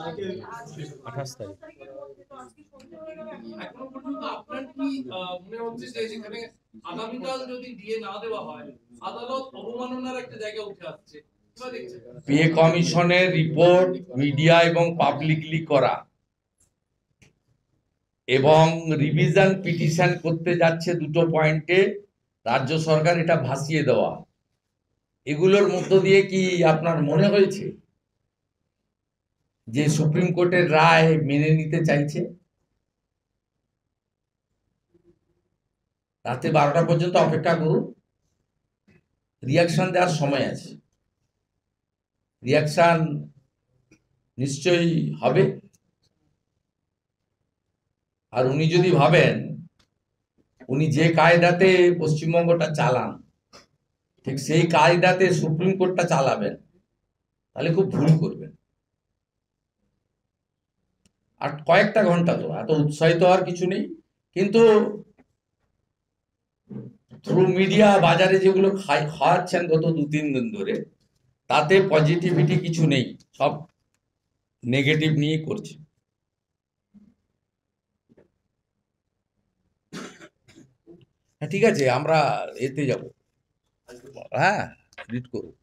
28 তারিখ। এখনো পর্যন্ত আপনার কি মনে হচ্ছে যে যেখানে আগামীকাল যদি ডিএ না দেওয়া হয় আদালত অবমাননার একটা জায়গা উঠে আসছে, কিভাবে দেখছেন? পে কমিশনের রিপোর্ট মিডিয়া এবং পাবলিকলি করা এবং রিভিশন পিটিশন করতে যাচ্ছে দুটো পয়েন্টে রাজ্য সরকার এটা ভাসিয়ে দেওয়া, এগুলোর মধ্য দিয়ে কি আপনার মনে হয়েছে যে সুপ্রিম কোর্টের রায় মেনে নিতে চাইছে? রাতে 12টা পর্যন্ত অপেক্ষা করুন, রিয়াকশন দেওয়ার সময় আছে, রিয়াকশন নিশ্চয়ই হবে। আর উনি যদি ভাবেন উনি যে কায়দাতে পশ্চিমবঙ্গটা চালান ঠিক সেই কায়দাতে সুপ্রিম কোর্টটা চালাবেন, তাহলে খুব ভুল করবেন। আর কয়েকটা ঘন্টা, তো এত উৎসাহিত হওয়ার কিছু নেই, কিন্তু থ্রু মিডিয়া বাজারে যেগুলো খাওয়াচ্ছেন গত 2-3 দিন ধরে, তাতে পজিটিভিটি কিছু নেই, সব নেগেটিভ নিয়ে করছে। হ্যাঁ ঠিক আছে, আমরা এতে যাব। হ্যাঁ, রিড করুন।